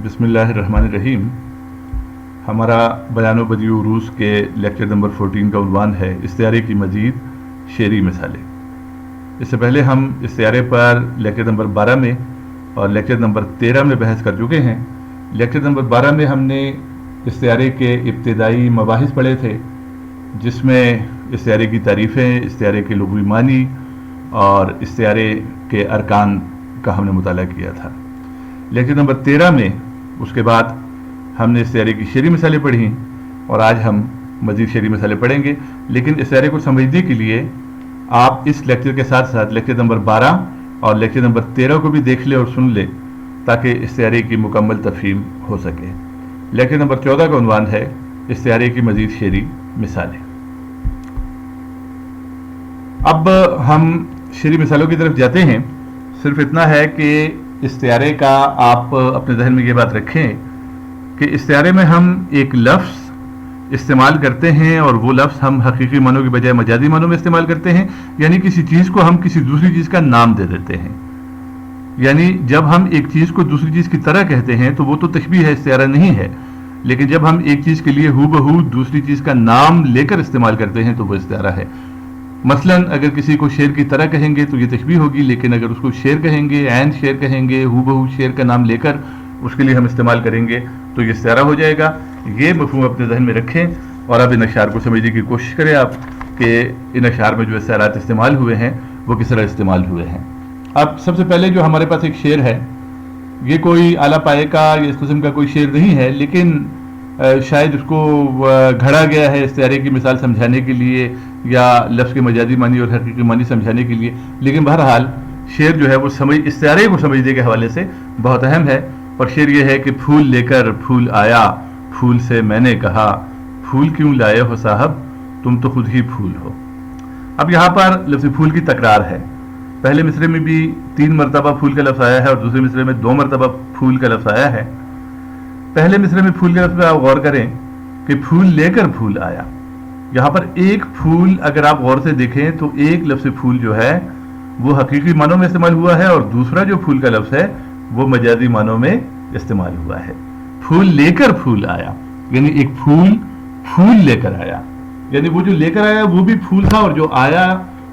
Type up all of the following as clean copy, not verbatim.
बिस्मिल्लाहिर्रहमानिर्रहीम। हमारा बयान व बदीउ उरूस के लेक्चर नंबर 14 का उन्वान है इस्तिआरे की मज़ीद शेरी मिसालें। इससे पहले हम इस्तिआरे पर लेक्चर नंबर 12 में और लेक्चर नंबर 13 में बहस कर चुके हैं। लेक्चर नंबर 12 में हमने इस्तिआरे के इब्तिदाई मबाहिस पढ़े थे, जिसमें इस्तिआरे की तारीफ़ें, इस्तिआरे के लुग़वी मानी और इस्तिआरे के अरकान का हमने मुताला किया था। लेक्चर नंबर 13 में उसके बाद हमने इस्तिआरे की शेरी मिसालें पढ़ी और आज हम मज़ीद शेरी मिसालें पढ़ेंगे। लेकिन इस्तिआरे को समझने के लिए आप इस लेक्चर के साथ साथ लेक्चर नंबर 12 और लेक्चर नंबर 13 को भी देख ले और सुन ले, ताकि इस्तिआरे की मुकम्मल तफ़हीम हो सके। लेक्चर नंबर 14 का उन्वान है इस्तिआरे की मज़ीद शेरी मिसालें। अब हम शेरी मिसालों की तरफ जाते हैं। सिर्फ इतना है कि इस्तिआरे का आप अपने ज़हन में ये बात रखें कि इस्तिआरे में हम एक लफ्ज़ इस्तेमाल करते हैं और वो लफ्ज़ हम हकीकी मानों की बजाय मजाजी मानों में इस्तेमाल करते हैं। यानी किसी चीज़ को हम किसी दूसरी चीज़ का नाम दे देते हैं। यानी जब हम एक चीज़ को दूसरी चीज़ की तरह कहते हैं तो वो तो तशबीह है, इस्तिआरा नहीं है। लेकिन जब हम एक चीज़ के लिए हूबहू दूसरी चीज़ का नाम लेकर इस्तेमाल करते हैं तो वो इस्तिआरा है। मसलन अगर किसी को शेर की तरह कहेंगे तो ये तशबीह होगी, लेकिन अगर उसको शेर कहेंगे, ऐन शेर कहेंगे, हूबहू शेर का नाम लेकर उसके लिए हम इस्तेमाल करेंगे तो ये इस्तिआरा हो जाएगा। ये मफ़हूम अपने ज़हन में रखें और अब इन अशार को समझने की कोशिश करें आप कि इन अशार में जो इस्तिआरात इस्तेमाल हुए हैं वो किस तरह इस्तेमाल हुए हैं। अब सबसे पहले जो हमारे पास एक शेर है, ये कोई आला पाए का या इस किस्म का कोई शेर नहीं है, लेकिन शायद उसको घड़ा गया है इस्तिआरे की मिसाल समझाने के लिए या लफ्ज़ के मजाजी मानी और हकीकी मानी समझाने के लिए। लेकिन बहरहाल शेर जो है वो इस्तिआरे को समझने के हवाले से बहुत अहम है। और शेर ये है कि फूल लेकर फूल आया, फूल से मैंने कहा, फूल क्यों लाए हो साहब, तुम तो खुद ही फूल हो। अब यहाँ पर लफ्ज़ फूल की तकरार है। पहले मिसरे में भी 3 मरतबा फूल का लफ्ज़ आया है और दूसरे मिसरे में 2 मरतबा फूल का लफ्ज़ आया है। पहले मिसरे में फूल के लफ्ज़ पर आप गौर करें कि फूल लेकर फूल आया। यहाँ पर एक फूल अगर आप गौर से देखें तो एक लफ्ज़ फूल जो है वो हकीकी मानों में इस्तेमाल हुआ है और दूसरा जो फूल का लफ्ज़ है वो मजाजी मानों में इस्तेमाल हुआ है। फूल लेकर फूल आया यानी एक फूल लेकर आया, यानी वो जो लेकर आया वो भी फूल था और जो आया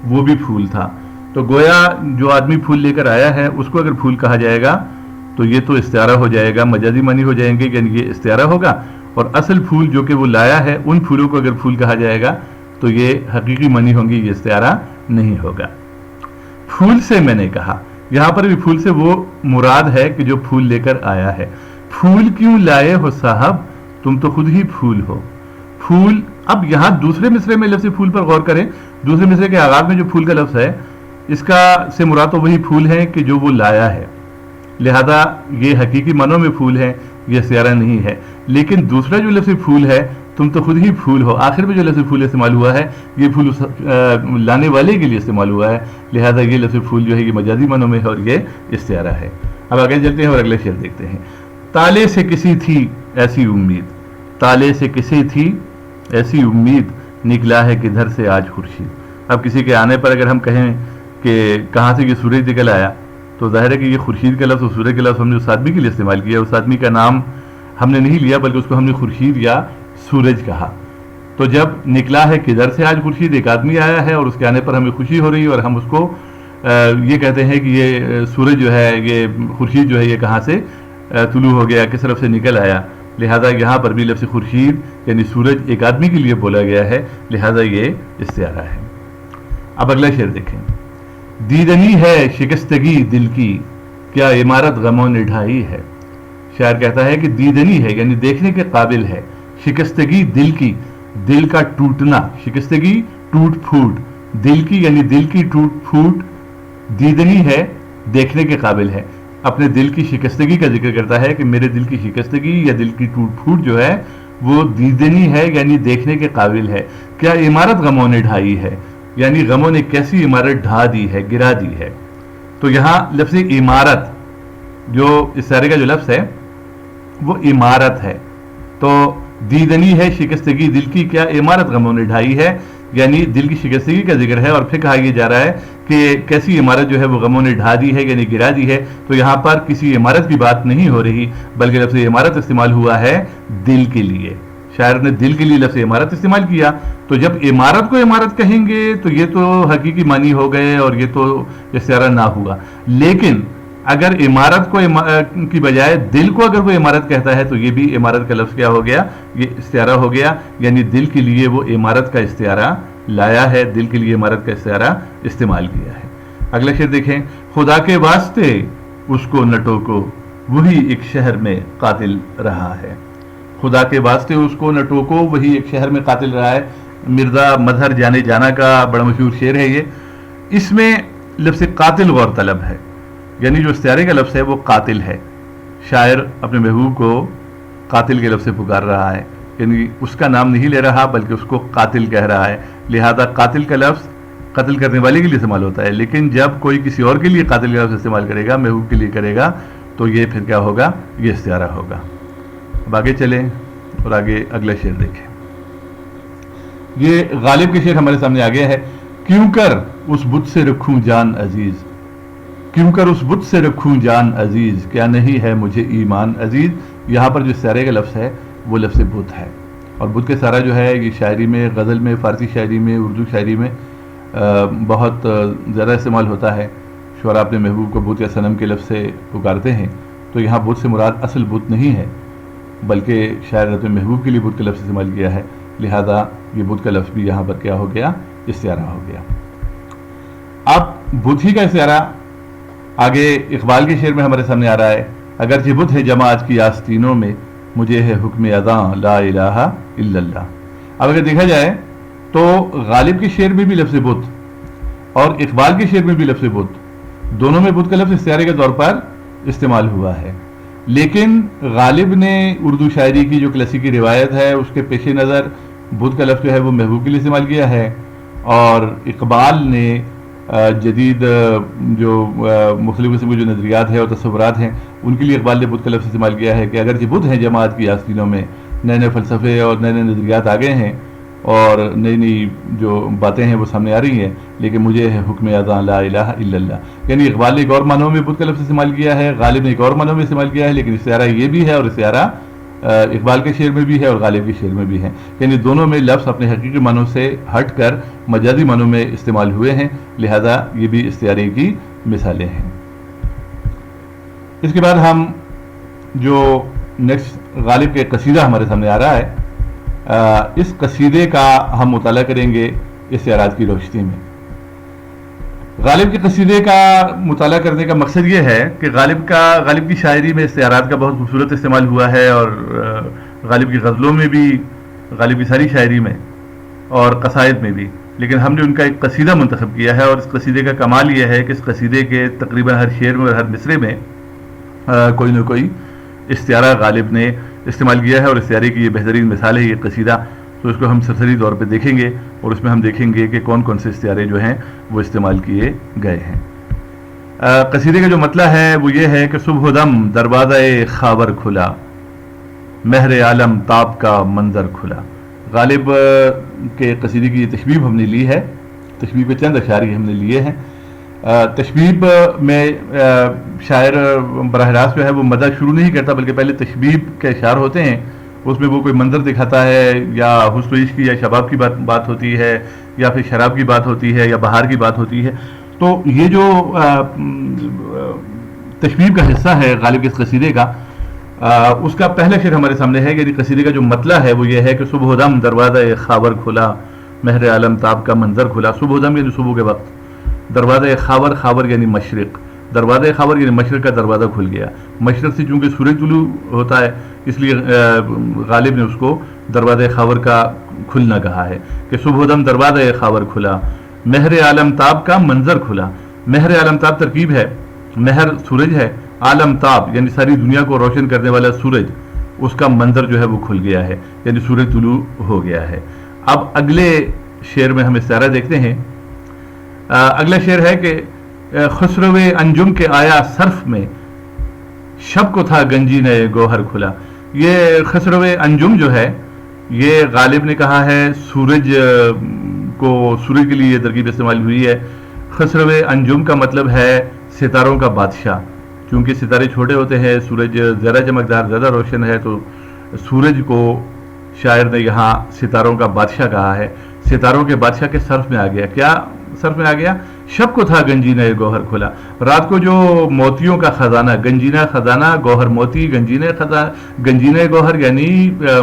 वो भी फूल था। तो गोया जो आदमी फूल लेकर आया है उसको अगर फूल कहा जाएगा तो ये तो इस्तिआरा हो जाएगा, मजाजी मानी हो जाएंगे, यानी ये इस्तिआरा होगा। और असल फूल जो कि वो लाया है उन फूलों को अगर फूल कहा जाएगा तो ये हकीकी मानी होंगी, ये इस्तिआरा नहीं होगा। फूल से मैंने कहा, यहाँ पर भी फूल से वो मुराद है कि जो फूल लेकर आया है। फूल क्यों लाए हो साहब, तुम तो खुद ही फूल हो। फूल, अब यहाँ दूसरे मिसरे में लफ्ज़ फूल पर गौर करें। दूसरे मिसरे के आगाज में जो फूल का लफ्ज़ है इसका से मुराद तो वही फूल है कि जो वो लाया है, लिहाजा ये हकीकी मानों में फूल है, ये इस्तिआरा नहीं है। लेकिन दूसरा जो लफ्ज़ फूल है, तुम तो खुद ही फूल हो, आखिर में जो लफ्ज़ फूल इस्तेमाल हुआ है ये फूल लाने वाले के लिए इस्तेमाल हुआ है, लिहाजा ये लफ्ज़ फूल जो है ये मजाजी मानों में है और ये इस्तिआरा है। अब आगे चलते हैं और अगले शेर देखते हैं। ताले से किसी थी ऐसी उम्मीद, ताले से किसी थी ऐसी उम्मीद, निकला है किधर से आज खुर्शीद। अब किसी के आने पर अगर हम कहें कि कहाँ से ये सूरज निकल आया तो जाहिर है कि ये खुर्शीद का लफ्ज़ और सूरज का लफ्ज़ हमने उस आदमी के लिए इस्तेमाल किया। उस आदमी का नाम हमने नहीं लिया बल्कि उसको हमने खुर्शीद या सूरज कहा। तो जब निकला है किधर से आज खुर्शीद, एक आदमी आया है और उसके आने पर हमें खुशी हो रही है और हम उसको ये कहते हैं कि ये सूरज जो है, ये खुर्शीद जो है ये कहाँ से तुलू हो गया, किस तरफ से निकल आया। लिहाजा यहाँ पर भी लफ्ज़ खुर्शीद यानी सूरज एक आदमी के लिए बोला गया है, लिहाजा ये इस्तिआरा है। अब अगला शेर देखें। दीदनी है शिकस्तगी दिल की, क्या इमारत गमों ने ढाई है। शायर कहता है कि दीदनी है यानी देखने के काबिल है, शिकस्तगी दिल की, दिल का टूटना, शिकस्तगी टूट फूट, दिल की यानी दिल की टूट फूट, दीदनी है देखने के काबिल है। अपने दिल की शिकस्तगी का जिक्र करता है कि मेरे दिल की शिकस्तगी या दिल की टूट फूट जो है वो दीदनी है यानी देखने के काबिल है। क्या इमारत गमों ने ढाई है, यानी गमों ने कैसी इमारत ढा दी है, गिरा दी है। तो यहाँ लफ्ज़ इमारत जो इस्तिआरे का जो लफ्ज़ है वो इमारत है। तो दीदनी है शिकस्तगी दिल की, क्या इमारत गमों ने ढाई है, یعنی دل کی شکستگی کا ذکر ہے، اور پھر کہا یہ جا رہا ہے کہ کیسی عمارت جو ہے وہ غموں نے ڈھا دی ہے، یعنی گرا دی ہے. تو یہاں پر کسی عمارت کی بات نہیں ہو رہی، بلکہ لفظ عمارت استعمال ہوا ہے دل کے لیے. شاعر نے دل کے لیے لفظ عمارت استعمال کیا. تو جب عمارت کو عمارت کہیں گے تو یہ تو حقیقی معنی ہو گئے اور یہ تو استعارہ نہ ہوا. لیکن اگر عمارت کو کی بجائے دل کو اگر وہ عمارت کہتا ہے تو یہ بھی عمارت کا لفظ کیا ہو گیا، یہ استعارہ ہو گیا. یعنی دل کے لیے وہ عمارت کا استعارہ لایا ہے، دل کے لیے عمارت کا استعارہ استعمال کیا ہے. اگلا شعر دیکھیں. خدا کے واسطے اس کو نہ ٹوکو، وہی ایک شہر میں قاتل رہا ہے. خدا کے واسطے اس کو نہ ٹوکو، وہی ایک شہر میں قاتل رہا ہے. مرزا مظہر جانے جانا کا بڑا مشہور شعر ہے یہ. اس میں لفظ قاتل غور طلب ہے، یعنی جو استعارے کا لفظ ہے وہ قاتل ہے. شاعر اپنے محبوب کو قاتل کے لفظ سے پکار رہا ہے، یعنی اس کا نام نہیں لے رہا بلکہ اس کو قاتل کہہ رہا ہے. لہذا قاتل کا لفظ قتل کرنے والے کے لیے استعمال ہوتا ہے، لیکن جب کوئی کسی اور کے لیے قاتل کا لفظ استعمال کرے گا، محبوب کے لیے کرے گا، تو یہ پھر کیا ہوگا؟ یہ استعارہ ہوگا. اب آگے چلیں اور آگے اگلا شعر دیکھیں. یہ غالب کے شعر ہمارے سامنے آ گیا ہے. کیوں کر اس بت سے رکھوں جان عزیز، کیوں کر اس بت سے رکھوں جان عزیز، کیا نہیں ہے مجھے ایمان عزیز. یہاں پر جو استعارے کا لفظ ہے وہ لفظ بت ہے، اور بت کے سارا جو ہے یہ شاعری میں، غزل میں، فارسی شاعری میں، اردو شاعری میں بہت زیادہ استعمال ہوتا ہے. شعراء اپنے محبوب کو بت یا صنم کے لفظ سے پکارتے ہیں. تو یہاں بت سے مراد اصل بت نہیں ہے، بلکہ شاعر نے اپنے محبوب کے لیے بت کا لفظ استعمال کیا ہے. لہذا یہ بت کا لفظ بھی یہاں پر کیا ہو گیا؟ استعارہ ہو گیا. اب بت ہی کا استعارہ آگے اقبال کے شعر میں ہمارے سامنے آ رہا ہے. اگرچہ بت ہے جماعت کی آستینوں میں، مجھے ہے حکم اذاں لا الہ الا اللہ. اب اگر دیکھا جائے تو غالب کے شعر میں بھی لفظ بت اور اقبال کے شعر میں بھی لفظ بت، دونوں میں بت کا لفظ استعارے کے طور پر استعمال ہوا ہے. لیکن غالب نے اردو شاعری کی جو کلاسیکی روایت ہے اس کے پیش نظر بت کا لفظ جو ہے وہ محبوب کے لیے استعمال کیا ہے، اور اقبال نے جدید جو مختلف قسم کے جو نظریات ہیں اور تصورات ہیں ان کے لیے اقبال نے بت کا لفظ استعمال کیا ہے کہ اگرچہ بت ہیں جماعت کی آستینوں میں، نئے نئے فلسفے اور نئے نئے نظریات آ گئے ہیں اور نئی نئی جو باتیں ہیں وہ سامنے آ رہی ہیں، لیکن مجھے ہے حکم اذاں لا الہ الا اللہ. یعنی اقبال نے ایک اور معنوں میں بت کا لفظ استعمال کیا ہے، غالب نے ایک اور معنوں میں استعمال کیا ہے، لیکن استعارہ یہ بھی ہے اور استعارہ اقبال کے شعر میں بھی ہے اور غالب کے شعر میں بھی ہے. یعنی دونوں میں لفظ اپنے حقیقی معنوں سے ہٹ کر مجازی معنوں میں استعمال ہوئے ہیں. لہذا یہ بھی استعارے کی مثالیں ہیں. اس کے بعد ہم جو نیکسٹ غالب کے قصیدہ ہمارے سامنے آ رہا ہے، اس قصیدے کا ہم مطالعہ کریں گے استعارات کی روشنی میں. غالب کے قصیدے کا مطالعہ کرنے کا مقصد یہ ہے کہ غالب کی شاعری میں استعارات کا بہت خوبصورت استعمال ہوا ہے، اور غالب کی غزلوں میں بھی، غالب کی ساری شاعری میں اور قصائد میں بھی. لیکن ہم نے ان کا ایک قصیدہ منتخب کیا ہے، اور اس قصیدے کا کمال یہ ہے کہ اس قصیدے کے تقریباً ہر شعر میں اور ہر مصرے میں کوئی نہ کوئی استعارہ غالب نے استعمال کیا ہے، اور استعارے کی یہ بہترین مثال ہے یہ قصیدہ. تو اس کو ہم سرسری طور پہ دیکھیں گے اور اس میں ہم دیکھیں گے کہ کون کون سے استعارے جو ہیں وہ استعمال کیے گئے ہیں. قصیدے کا جو مطلب ہے وہ یہ ہے کہ صبح دم دروازہ خاور کھلا، مہر عالم تاب کا منظر کھلا. غالب کے قصیدے کی یہ تشبیب ہم نے لی ہے، تشبیب کے چند اشعار ہم نے لیے ہیں. تشبیب میں شاعر براہ راست جو ہے وہ مدح شروع نہیں کرتا، بلکہ پہلے تشبیب کے اشعار ہوتے ہیں، اس میں وہ کوئی منظر دکھاتا ہے، یا حسن و عشق کی یا شباب کی بات ہوتی ہے، یا پھر شراب کی بات ہوتی ہے، یا بہار کی بات ہوتی ہے. تو یہ جو تشبیب کا حصہ ہے غالب کے اس قصیدے کا، اس کا پہلا شعر ہمارے سامنے ہے. یعنی قصیدے کا جو مطلب ہے وہ یہ ہے کہ صبح دم دروازہ خاور کھلا، مہر عالم تاب کا منظر کھلا. صبح دم یعنی صبح کے وقت، دروازہ خاور، خاور یعنی مشرق، دروازہ خاور یعنی مشرق کا دروازہ کھل گیا. مشرق سے چونکہ سورج طلوع ہوتا ہے اس لیے غالب نے اس کو دروازہ خاور کا کھلنا کہا ہے کہ صبح دم دروازہ خاور کھلا، مہر عالم تاب کا منظر کھلا. مہر عالم تاب ترکیب ہے، مہر سورج ہے، عالم تاب یعنی ساری دنیا کو روشن کرنے والا سورج، اس کا منظر جو ہے وہ کھل گیا ہے، یعنی سورج طلوع ہو گیا ہے. اب اگلے شعر میں ہم استعارہ دیکھتے ہیں. اگلا شعر ہے کہ خسرو انجم کے آیا صرف میں، شب کو تھا گنجی نئے گوہر کھلا. یہ خسرو انجم جو ہے یہ غالب نے کہا ہے سورج को सूरज के लिए ये तरकीब इस्तेमाल हुई है। खसरव अंजुम का मतलब है सितारों का बादशाह, क्योंकि सितारे छोटे होते हैं, सूरज ज़्यादा चमकदार, ज़्यादा रोशन है, तो सूरज को शायर ने यहाँ सितारों का बादशाह कहा है। सितारों के बादशाह के सर्फ में आ गया। क्या सर्फ में आ गया? शब को था गंजीना गौहर खुला, रात को जो मोतियों का खजाना, गंजीना खजाना, गौहर मोती, गंजीना गौहर यानी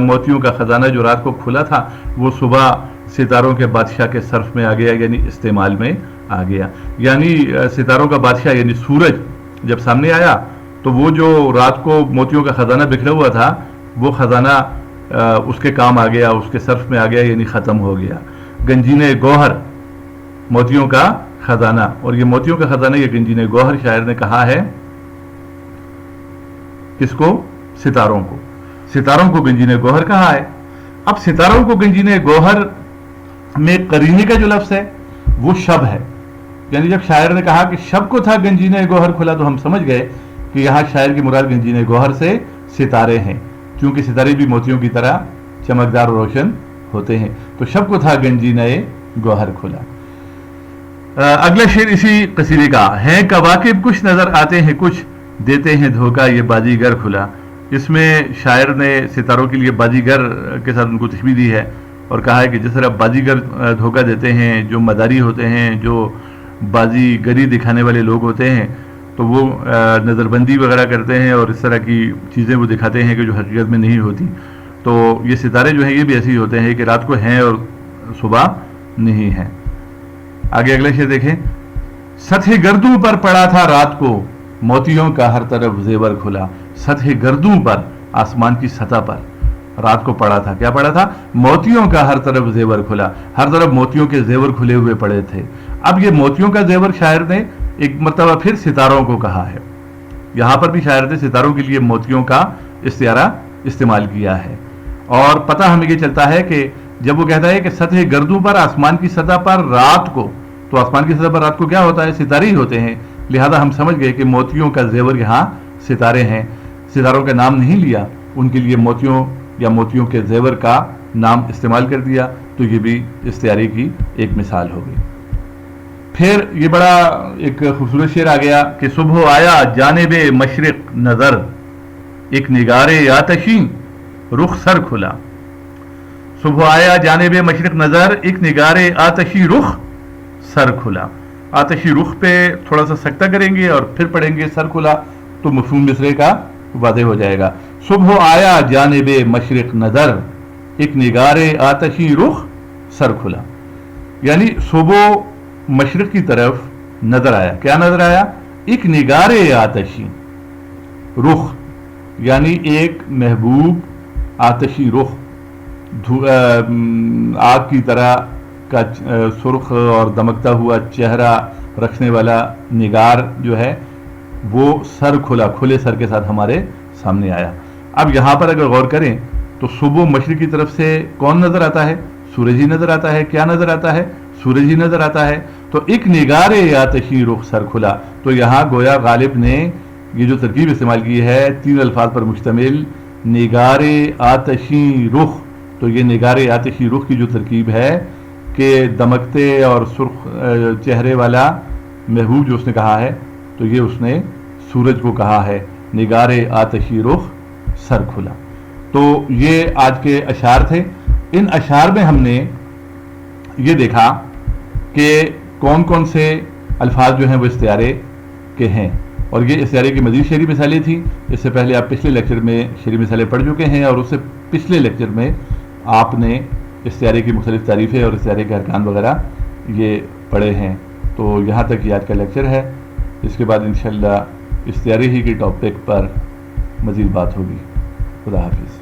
मोतियों का खजाना जो रात को खुला था, वो सुबह सितारों के बादशाह के सर्फ में आ गया, यानी इस्तेमाल में आ गया। यानी सितारों का बादशाह यानी सूरज जब सामने आया तो वो जो रात को मोतियों का खजाना बिखरा हुआ था, वो खजाना उसके काम आ गया, उसके सर्फ में आ गया, यानी ख़त्म हो गया। गंजीने गौहर मोतियों का खजाना, और ये मोतियों का खजाना ये गंजीने गौहर शायर ने कहा है किसको? सितारों को। सितारों को गंजीने गौहर कहा है। अब सितारों को गंजीने गौहर में करीने का जो लफ्ज़ है वो शब है, यानी जब शायर ने कहा कि शब को था गंजीने गौहर खुला, तो हम समझ गए कि यहाँ शायर की मुराद गंजीने गौहर से सितारे हैं, क्योंकि सितारे भी मोतियों की तरह चमकदार और रोशन होते हैं। तो शब को था गंजीने गौहर खुला। अगला शेर इसी कसीदे का है। कवाकिब कुछ नजर आते हैं, कुछ देते हैं धोखा, ये बाजीगर खुला। इसमें शायर ने सितारों के लिए बाजीगर के साथ उनको तशबीह दी है और कहा है कि जिस तरह बाजीगर धोखा देते हैं, जो मदारी होते हैं, जो बाजीगरी दिखाने वाले लोग होते हैं, तो वो नज़रबंदी वगैरह करते हैं और इस तरह की चीज़ें वो दिखाते हैं कि जो हकीकत में नहीं होती। तो ये सितारे जो हैं ये भी ऐसे ही होते हैं कि रात को हैं और सुबह नहीं हैं। आगे अगला शेर देखें। सतह गर्दू पर पड़ा था रात को, मोतियों का हर तरफ जेवर खुला। सतह गर्दू पर, आसमान की सतह पर रात को पड़ा था। क्या पड़ा था? मोतियों का हर तरफ जेवर खुला, हर तरफ मोतियों के जेवर खुले हुए पड़े थे। अब ये मोतियों का जेवर शायर ने एक मरतबा फिर सितारों को कहा है। यहां पर भी शायर ने सितारों के लिए मोतियों का इस्तियारा इस्तेमाल किया है। और पता हमें ये चलता है कि जब वो कहता है कि सतह गर्दू पर, आसमान की सतह पर रात को, तो आसमान की सतह पर रात को क्या होता है? सितारे ही होते हैं। लिहाजा हम समझ गए कि मोतियों का जेवर यहाँ सितारे हैं। सितारों का नाम नहीं लिया, उनके लिए मोतियों या मोतियों के जेवर का नाम इस्तेमाल कर दिया, तो ये भी इस्तियारे की एक मिसाल हो गई। फिर ये बड़ा एक खूबसूरत शेर आ गया कि सुबह आया जानिबे मशरिक नजर, एक निगारे आतशी रुख सर खुला। सुबह आया जानिबे मशरिक नजर, एक निगारे आतशी रुख सर खुला। आतशी रुख पे थोड़ा सा सकता करेंगे और फिर पढ़ेंगे सर खुला, तो मफहूम मिसरे का वादे हो जाएगा। सुबह आया जानिबे मशरिक नजर, एक निगारे आतशी रुख सर खुला, यानी सुबह मशरिक की तरफ नजर आया। क्या नजर आया? एक निगारे आतशी रुख, यानी एक महबूब आतशी रुख, आग की तरह का सुर्ख और दमकता हुआ चेहरा रखने वाला निगार जो है वो सर खुला, खुले सर के साथ हमारे सामने आया। अब यहाँ पर अगर गौर करें तो सुबह मशरिक की तरफ से कौन नजर आता है? सूरज ही नजर आता है। क्या नजर आता है? सूरज ही नजर आता है। तो एक निगारे आतशी रुख सर खुला, तो यहाँ गोया गालिब ने ये जो तरकीब इस्तेमाल की है 3 अल्फाज पर मुश्तमिल, निगारे आतशी रुख, तो ये निगारे आतशी रुख की जो तरकीब है कि दमकते और सुर्ख चेहरे वाला महबूब जो उसने कहा है, तो ये उसने सूरज को कहा है, निगारे आतशी रुख सर खुला। तो ये आज के अशार थे। इन अशार में हमने ये देखा कि कौन कौन से अल्फाज जो हैं वो इस्तियारे के हैं, और ये इस्तियारे की मज़ीद शेरी मिसालें थी। इससे पहले आप पिछले लेक्चर में शेरी मिसालें पढ़ चुके हैं, और उससे पिछले लेक्चर में आपने इस्तियारे की मुख्तलिफ तारीफ़ें और इस्तियारे के अरकान वगैरह ये पढ़े हैं। तो यहाँ तक ये आज का लेक्चर है। इसके बाद इंशाअल्लाह इस्तियारे ही के टॉपिक पर मज़ीद बात होगी। खुदा हाफिज़।